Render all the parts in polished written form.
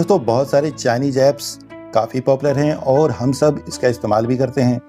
दोस्तों बहुत सारे चाइनीज ऐप्स काफ़ी पॉपुलर हैं और हम सब इसका इस्तेमाल भी करते हैं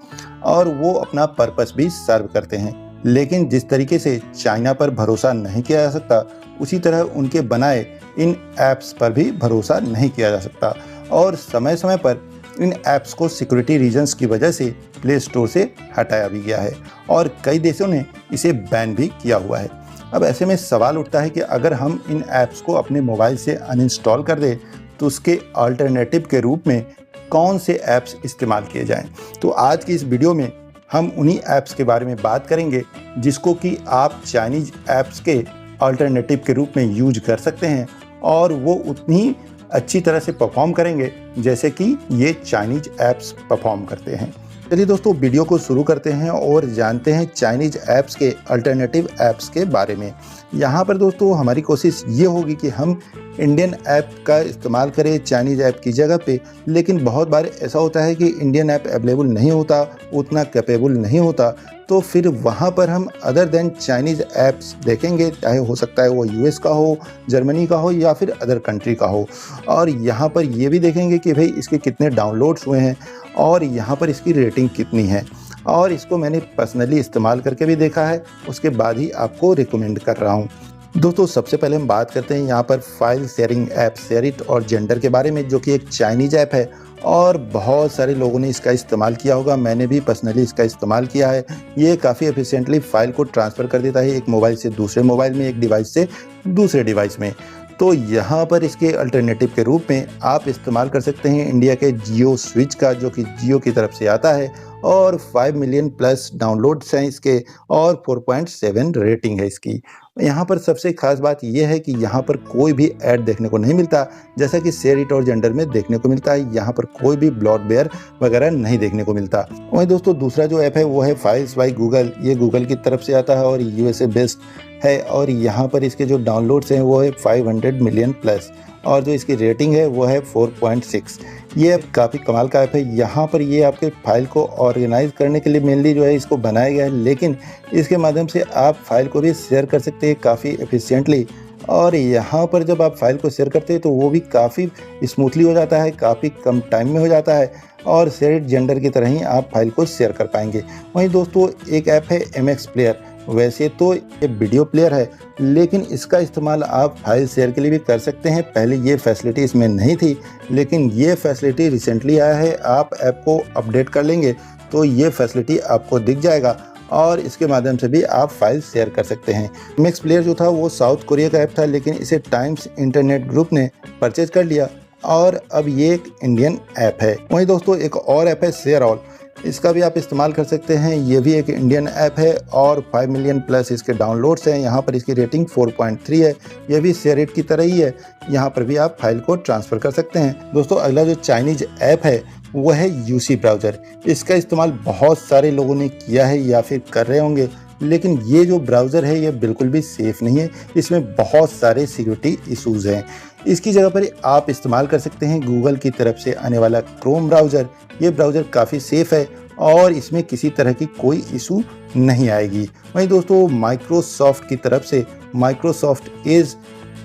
और वो अपना पर्पस भी सर्व करते हैं। लेकिन जिस तरीके से चाइना पर भरोसा नहीं किया जा सकता, उसी तरह उनके बनाए इन ऐप्स पर भी भरोसा नहीं किया जा सकता और समय समय पर इन ऐप्स को सिक्योरिटी रीजंस की वजह से प्ले स्टोर से हटाया भी गया है और कई देशों ने इसे बैन भी किया हुआ है। अब ऐसे में सवाल उठता है कि अगर हम इन ऐप्स को अपने मोबाइल से अनइंस्टॉल कर दें तो उसके अल्टरनेटिव के रूप में कौन से ऐप्स इस्तेमाल किए जाएं। तो आज की इस वीडियो में हम उन्हीं ऐप्स के बारे में बात करेंगे जिसको कि आप चाइनीज ऐप्स के अल्टरनेटिव के रूप में यूज कर सकते हैं और वो उतनी अच्छी तरह से परफॉर्म करेंगे जैसे कि ये चाइनीज ऐप्स परफॉर्म करते हैं। चलिए दोस्तों वीडियो को शुरू करते हैं और जानते हैं चाइनीज ऐप्स के अल्टरनेटिव ऐप्स के बारे में। यहाँ पर दोस्तों हमारी कोशिश ये होगी कि हम इंडियन ऐप का इस्तेमाल करें चाइनीज ऐप की जगह पे, लेकिन बहुत बार ऐसा होता है कि इंडियन ऐप अवेलेबल नहीं होता, उतना कैपेबल नहीं होता, तो फिर वहाँ पर हम अदर देन चाइनीज ऐप्स देखेंगे, चाहे हो सकता है वो यूएस का हो, जर्मनी का हो या फिर अदर कंट्री का हो। और यहाँ पर ये भी देखेंगे कि भाई इसके कितने डाउनलोड्स हुए हैं और यहाँ पर इसकी रेटिंग कितनी है। और इसको मैंने पर्सनली इस्तेमाल करके भी देखा है, उसके बाद ही आपको रिकमेंड कर रहा हूँ। दोस्तों सबसे पहले हम बात करते हैं यहाँ पर फाइल शेयरिंग ऐप शेयरिट और जेंडर के बारे में, जो कि एक चाइनीज ऐप है और बहुत सारे लोगों ने इसका इस्तेमाल किया होगा। मैंने भी पर्सनली इसका इस्तेमाल किया है। ये काफ़ी एफिशिएंटली फाइल को ट्रांसफ़र कर देता है एक मोबाइल से दूसरे मोबाइल में, एक डिवाइस से दूसरे डिवाइस में। तो यहाँ पर इसके अल्टरनेटिव के रूप में आप इस्तेमाल कर सकते हैं इंडिया के जियो स्विच का, जो कि जियो की तरफ से आता है और 5 मिलियन प्लस डाउनलोड्स हैं इसके और 4.7 रेटिंग है इसकी। यहाँ पर सबसे खास बात यह है कि यहाँ पर कोई भी ऐड देखने को नहीं मिलता, जैसा कि शेयरिट और जेंडर में देखने को मिलता है। यहाँ पर कोई भी ब्लॉटवेयर वगैरह नहीं देखने को मिलता। वहीं दोस्तों दूसरा जो ऐप है वो है फाइल्स बाय गूगल। ये गूगल की तरफ से आता है और यूएसए बेस्ड है और यहाँ पर इसके जो डाउनलोड्स हैं वो है 500 मिलियन प्लस और जो इसकी रेटिंग है वो है 4.6। ये ऐप काफ़ी कमाल का ऐप है। यहाँ पर ये आपके फाइल को ऑर्गेनाइज करने के लिए मेनली जो है इसको बनाया गया है, लेकिन इसके माध्यम से आप फाइल को भी शेयर कर सकते हैं काफ़ी एफिशिएंटली। और यहाँ पर जब आप फाइल को शेयर करते हैं तो वो भी काफ़ी स्मूथली हो जाता है, काफ़ी कम टाइम में हो जाता है और शेयरिट जेंडर की तरह ही आप फाइल को शेयर कर पाएंगे। वहीं दोस्तों एक ऐप है MX प्लेयर। वैसे तो ये वीडियो प्लेयर है, लेकिन इसका इस्तेमाल आप फाइल शेयर के लिए भी कर सकते हैं। पहले ये फैसिलिटी इसमें नहीं थी, लेकिन ये फैसिलिटी रिसेंटली आया है। आप ऐप को अपडेट कर लेंगे तो ये फैसिलिटी आपको दिख जाएगा और इसके माध्यम से भी आप फाइल शेयर कर सकते हैं। MX प्लेयर जो था वो साउथ कोरिया का ऐप था, लेकिन इसे टाइम्स इंटरनेट ग्रुप ने परचेज कर लिया और अब ये एक इंडियन ऐप है। वहीं दोस्तों एक और ऐप है शेयर ऑल। इसका भी आप इस्तेमाल कर सकते हैं। ये भी एक इंडियन ऐप है और 5 मिलियन प्लस इसके डाउनलोड्स हैं। यहाँ पर इसकी रेटिंग 4.3 है। ये भी शेयरिट की तरह ही है। यहाँ पर भी आप फाइल को ट्रांसफ़र कर सकते हैं। दोस्तों अगला जो चाइनीज ऐप है वो है यूसी ब्राउज़र। इसका इस्तेमाल बहुत सारे लोगों ने किया है या फिर कर रहे होंगे, लेकिन ये जो ब्राउज़र है ये बिल्कुल भी सेफ़ नहीं है। इसमें बहुत सारे सिक्योरिटी इशूज़ हैं। इसकी जगह पर आप इस्तेमाल कर सकते हैं गूगल की तरफ से आने वाला क्रोम ब्राउज़र। ये ब्राउज़र काफ़ी सेफ़ है और इसमें किसी तरह की कोई इशू नहीं आएगी। वहीं दोस्तों माइक्रोसॉफ्ट की तरफ से माइक्रोसॉफ्ट एज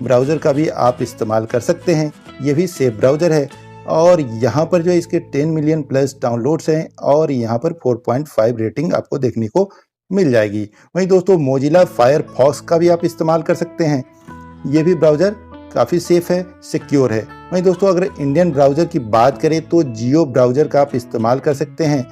ब्राउज़र का भी आप इस्तेमाल कर सकते हैं। ये भी सेफ ब्राउज़र है और यहाँ पर जो इसके 10 मिलियन प्लस डाउनलोड्स हैं और यहाँ पर 4.5 रेटिंग आपको देखने को मिल जाएगी। वहीं दोस्तों मोजिला फायरफॉक्स का भी आप इस्तेमाल कर सकते हैं। ये भी ब्राउज़र काफ़ी सेफ़ है, सिक्योर है। वहीं दोस्तों अगर इंडियन ब्राउज़र की बात करें तो जियो ब्राउज़र का आप इस्तेमाल कर सकते हैं।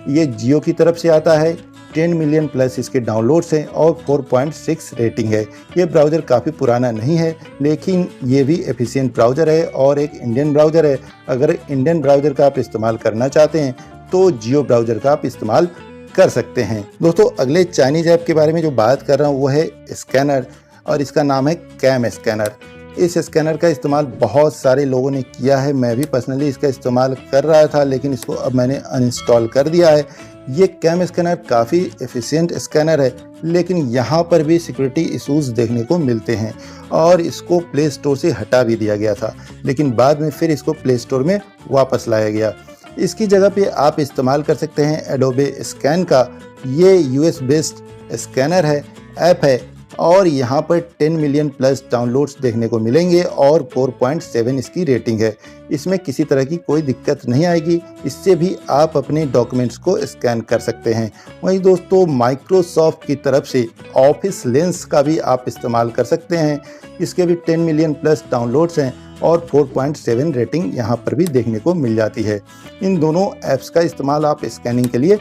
ये जियो की तरफ से आता है, 10 मिलियन प्लस इसके डाउनलोड्स हैं और 4.6 रेटिंग है। ये ब्राउज़र काफ़ी पुराना नहीं है, लेकिन ये भी एफिशिएंट ब्राउज़र है और एक इंडियन ब्राउज़र है। अगर इंडियन ब्राउज़र का आप इस्तेमाल करना चाहते हैं तो जियो ब्राउज़र का आप इस्तेमाल कर सकते हैं। दोस्तों अगले चाइनीज ऐप के बारे में जो बात कर रहा हूँ वो है स्कैनर और इसका नाम है कैम स्कैनर। इस स्कैनर का इस्तेमाल बहुत सारे लोगों ने किया है। मैं भी पर्सनली इसका इस्तेमाल कर रहा था, लेकिन इसको अब मैंने अनइंस्टॉल कर दिया है। ये कैम स्कैनर काफ़ी एफिशिएंट स्कैनर है, लेकिन यहाँ पर भी सिक्योरिटी इश्यूज़ देखने को मिलते हैं और इसको प्ले स्टोर से हटा भी दिया गया था, लेकिन बाद में फिर इसको प्ले स्टोर में वापस लाया गया। इसकी जगह पे आप इस्तेमाल कर सकते हैं एडोबे स्कैन का। ये US बेस्ड स्कैनर है, ऐप है और यहाँ पर 10 मिलियन प्लस डाउनलोड्स देखने को मिलेंगे और 4.7 इसकी रेटिंग है। इसमें किसी तरह की कोई दिक्कत नहीं आएगी। इससे भी आप अपने डॉक्यूमेंट्स को स्कैन कर सकते हैं। वहीं दोस्तों माइक्रोसॉफ्ट की तरफ से ऑफिस लेंस का भी आप इस्तेमाल कर सकते हैं। इसके भी 10 मिलियन प्लस डाउनलोड्स हैं और 4.7 रेटिंग यहाँ पर भी देखने को मिल जाती है। इन दोनों ऐप्स का इस्तेमाल आप स्कैनिंग के लिए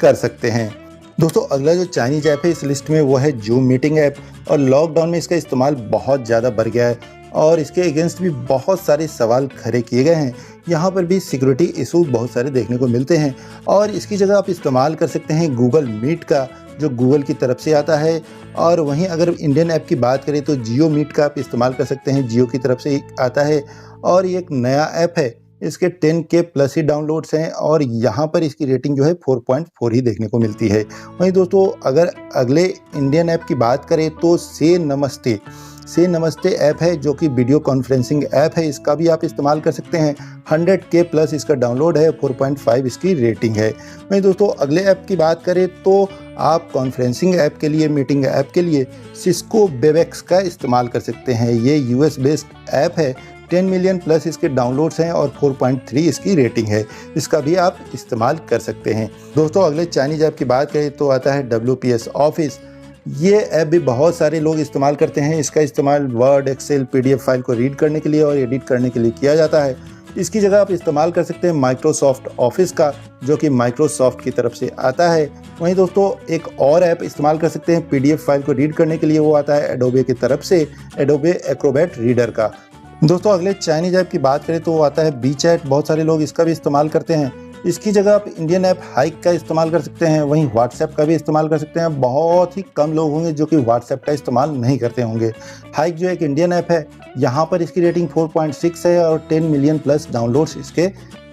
कर सकते हैं। दोस्तों अगला जो चाइनीज ऐप है इस लिस्ट में वो है जूम मीटिंग ऐप, और लॉकडाउन में इसका इस्तेमाल बहुत ज़्यादा बढ़ गया है और इसके अगेंस्ट भी बहुत सारे सवाल खड़े किए गए हैं। यहाँ पर भी सिक्योरिटी इशू बहुत सारे देखने को मिलते हैं और इसकी जगह आप इस्तेमाल कर सकते हैं गूगल मीट का, जो गूगल की तरफ से आता है। और वहीं अगर इंडियन ऐप की बात करें तो जियो मीट का आप इस्तेमाल कर सकते हैं, जियो की तरफ से आता है और ये एक नया ऐप है। इसके 10K प्लस ही डाउनलोड्स हैं और यहाँ पर इसकी रेटिंग जो है 4.4 ही देखने को मिलती है। वहीं दोस्तों अगर अगले इंडियन ऐप की बात करें तो से नमस्ते ऐप है, जो कि वीडियो कॉन्फ्रेंसिंग ऐप है। इसका भी आप इस्तेमाल कर सकते हैं। 100K प्लस इसका डाउनलोड है, 4.5 इसकी रेटिंग है। वहीं दोस्तों अगले ऐप की बात करें तो आप कॉन्फ्रेंसिंग ऐप के लिए, मीटिंग ऐप के लिए सिस्को वेबएक्स का इस्तेमाल कर सकते हैं। ये US बेस्ड ऐप है। 10 मिलियन प्लस इसके डाउनलोड्स हैं और 4.3 इसकी रेटिंग है। इसका भी आप इस्तेमाल कर सकते हैं। दोस्तों अगले चाइनीज ऐप की बात करें तो आता है WPS ऑफिस। ये ऐप भी बहुत सारे लोग इस्तेमाल करते हैं। इसका इस्तेमाल वर्ड, एक्सेल, PDF फाइल को रीड करने के लिए और एडिट करने के लिए किया जाता है। इसकी जगह आप इस्तेमाल कर सकते हैं माइक्रोसॉफ्ट ऑफिस का, जो कि माइक्रोसॉफ्ट की तरफ से आता है। वहीं दोस्तों एक और ऐप इस्तेमाल कर सकते हैं PDF फाइल को रीड करने के लिए, वो आता है एडोबे की तरफ से, एडोबे एक्रोबैट रीडर का। दोस्तों अगले चाइनीज ऐप की बात करें तो वो आता है WeChat। बहुत सारे लोग इसका भी इस्तेमाल करते हैं। इसकी जगह आप इंडियन ऐप हाइक का इस्तेमाल कर सकते हैं। वहीं व्हाट्सएप का भी इस्तेमाल कर सकते हैं। बहुत ही कम लोग होंगे जो कि व्हाट्सएप का इस्तेमाल नहीं करते होंगे। हाइक जो एक इंडियन ऐप है, यहाँ पर इसकी रेटिंग 4.6 है और 10 मिलियन प्लस डाउनलोड्स इसके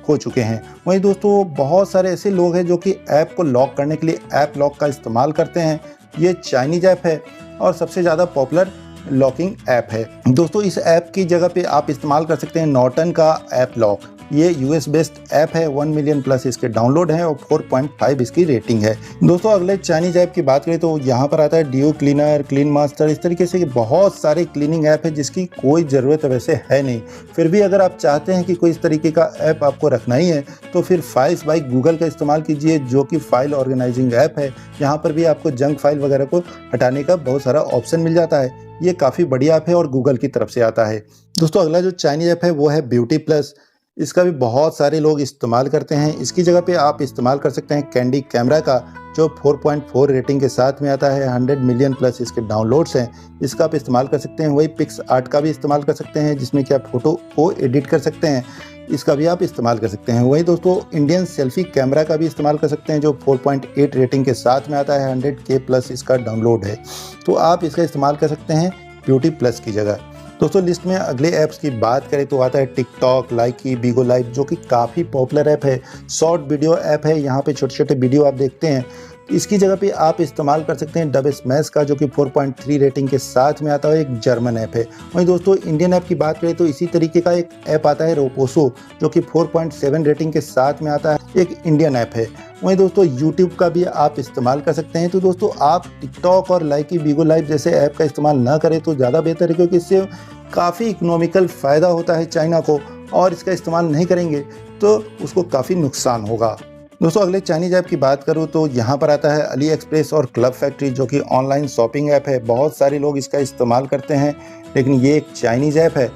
हो चुके हैं। वहीं दोस्तों बहुत सारे ऐसे लोग हैं जो कि ऐप को लॉक करने के लिए ऐप लॉक का इस्तेमाल करते हैं। ये चाइनीज ऐप है और सबसे ज़्यादा पॉपुलर लॉकिंग ऐप है। दोस्तों इस ऐप की जगह पे आप इस्तेमाल कर सकते हैं नॉर्टन का ऐप लॉक। ये US बेस्ड ऐप है। 1 मिलियन प्लस इसके डाउनलोड हैं और 4.5 इसकी रेटिंग है। दोस्तों अगले चाइनीज ऐप की बात करें तो यहाँ पर आता है डिओ क्लीनर, क्लीन मास्टर। इस तरीके से बहुत सारे क्लीनिंग ऐप है जिसकी कोई ज़रूरत वैसे है नहीं। फिर भी अगर आप चाहते हैं कि कोई इस तरीके का ऐप आपको रखना ही है तो फिर फाइल्स बाय गूगल का इस्तेमाल कीजिए, जो कि फाइल ऑर्गेनाइजिंग ऐप है। यहाँ पर भी आपको जंक फाइल वगैरह को हटाने का बहुत सारा ऑप्शन मिल जाता है। ये काफ़ी बढ़िया ऐप है और गूगल की तरफ से आता है। दोस्तों अगला जो चाइनीज ऐप है वो है ब्यूटी प्लस। इसका भी बहुत सारे लोग इस्तेमाल करते हैं। इसकी जगह पे आप इस्तेमाल कर सकते हैं कैंडी कैमरा का, जो 4.4 रेटिंग के साथ में आता है। 100 मिलियन प्लस इसके डाउनलोड्स हैं। इसका आप इस्तेमाल कर सकते हैं। वही पिक्स आर्ट का भी इस्तेमाल कर सकते हैं, जिसमें कि आप फोटो को एडिट कर सकते हैं। इसका भी आप इस्तेमाल कर सकते हैं। वही दोस्तों इंडियन सेल्फी कैमरा का भी इस्तेमाल कर सकते हैं, जो 4.8 रेटिंग के साथ में आता है। 100K प्लस इसका डाउनलोड है। तो आप इसका इस्तेमाल कर सकते हैं ब्यूटी प्लस की जगह। दोस्तों लिस्ट में अगले ऐप्स की बात करें तो आता है टिकटॉक, लाइकी, बिगो लाइव, जो कि काफ़ी पॉपुलर ऐप है। शॉर्ट वीडियो ऐप है। यहाँ पे छोटे छोटे वीडियो आप देखते हैं। इसकी जगह पे आप इस्तेमाल कर सकते हैं डब स्मैश का, जो कि 4.3 रेटिंग के साथ में आता है। एक जर्मन ऐप है। वहीं दोस्तों इंडियन ऐप की बात करें तो इसी तरीके का एक ऐप आता है रोपोसो, जो कि 4.7 रेटिंग के साथ में आता है। एक इंडियन ऐप है। वहीं दोस्तों यूट्यूब का भी आप इस्तेमाल कर सकते हैं। तो दोस्तों आप टिकटॉक और लाइकी, बिगो लाइव जैसे ऐप का इस्तेमाल ना करें तो ज़्यादा बेहतर है, क्योंकि इससे काफ़ी इकोनॉमिकल फ़ायदा होता है चाइना को, और इसका इस्तेमाल नहीं करेंगे तो उसको काफ़ी नुकसान होगा। दोस्तों अगले चाइनीज ऐप की बात करूँ तो यहाँ पर आता है अली एक्सप्रेस और क्लब फैक्ट्री, जो कि ऑनलाइन शॉपिंग ऐप है। बहुत सारे लोग इसका इस्तेमाल करते हैं, लेकिन ये एक चाइनीज ऐप है।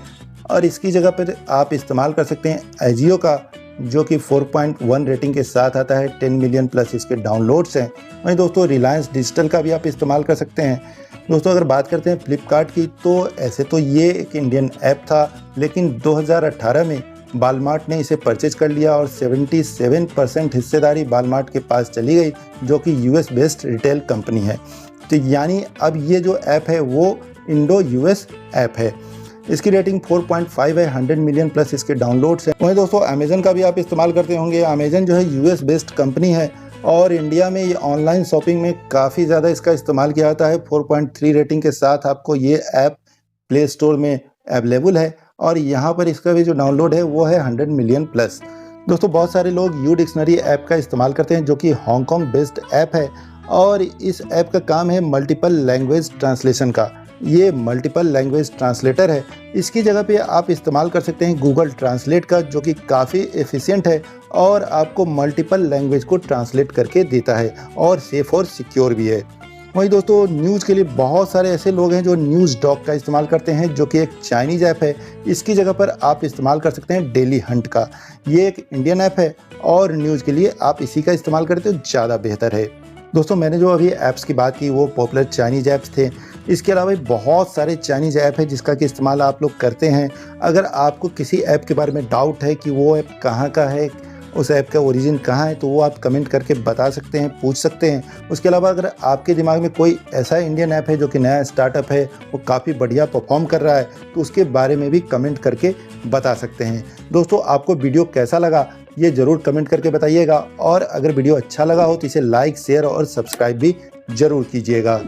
और इसकी जगह पर आप इस्तेमाल कर सकते हैं एजियो का, जो कि 4.1 रेटिंग के साथ आता है। 10 मिलियन प्लस इसके डाउनलोड्स हैं। वहीं दोस्तों रिलायंस डिजिटल का भी आप इस्तेमाल कर सकते हैं। दोस्तों अगर बात करते हैं फ्लिपकार्ट की, तो ऐसे तो ये एक इंडियन ऐप था, लेकिन 2018 में वालमार्ट ने इसे परचेज कर लिया और 77% हिस्सेदारी वालमार्ट के पास चली गई, जो कि US बेस्ड रिटेल कंपनी है। तो यानी अब ये जो ऐप है वो इंडो US ऐप है। इसकी रेटिंग 4.5 है। 100 मिलियन प्लस इसके डाउनलोड्स हैं। वहीं दोस्तों अमेजन का भी आप इस्तेमाल करते होंगे। अमेजन जो है US बेस्ड कंपनी है और इंडिया में ये ऑनलाइन शॉपिंग में काफ़ी ज़्यादा इसका इस्तेमाल किया जाता है। 4.3 रेटिंग के साथ आपको ये ऐप प्ले स्टोर में अवेलेबल है और यहाँ पर इसका भी जो डाउनलोड है वो है 100 मिलियन प्लस। दोस्तों बहुत सारे लोग यू डिक्शनरी ऐप का इस्तेमाल करते हैं, जो कि हांगकांग बेस्ड ऐप है और इस ऐप का काम है मल्टीपल लैंग्वेज ट्रांसलेशन का। ये मल्टीपल लैंग्वेज ट्रांसलेटर है। इसकी जगह पे आप इस्तेमाल कर सकते हैं गूगल ट्रांसलेट का, जो कि काफ़ी एफिशिएंट है और आपको मल्टीपल लैंग्वेज को ट्रांसलेट करके देता है और सेफ और सिक्योर भी है। वहीं दोस्तों, न्यूज़ के लिए बहुत सारे ऐसे लोग हैं जो न्यूज़ डॉक का इस्तेमाल करते हैं, जो कि एक चाइनीज़ ऐप है। इसकी जगह पर आप इस्तेमाल कर सकते हैं डेली हंट का। ये एक इंडियन ऐप है और न्यूज़ के लिए आप इसी का इस्तेमाल करते हो ज़्यादा बेहतर है। दोस्तों, मैंने जो अभी ऐप्स की बात की वो पॉपुलर चाइनीज़ ऐप्स थे। इसके अलावा भी बहुत सारे चाइनीज़ ऐप है जिसका कि इस्तेमाल आप लोग करते हैं। अगर आपको किसी ऐप के बारे में डाउट है कि वो ऐप कहाँ का है, उस ऐप का ओरिजिन कहाँ है, तो वो आप कमेंट करके बता सकते हैं, पूछ सकते हैं। उसके अलावा अगर आपके दिमाग में कोई ऐसा इंडियन ऐप है जो कि नया स्टार्टअप है, वो काफ़ी बढ़िया परफॉर्म कर रहा है, तो उसके बारे में भी कमेंट करके बता सकते हैं। दोस्तों, आपको वीडियो कैसा लगा ये ज़रूर कमेंट करके बताइएगा और अगर वीडियो अच्छा लगा हो तो इसे लाइक, शेयर और सब्सक्राइब भी ज़रूर कीजिएगा।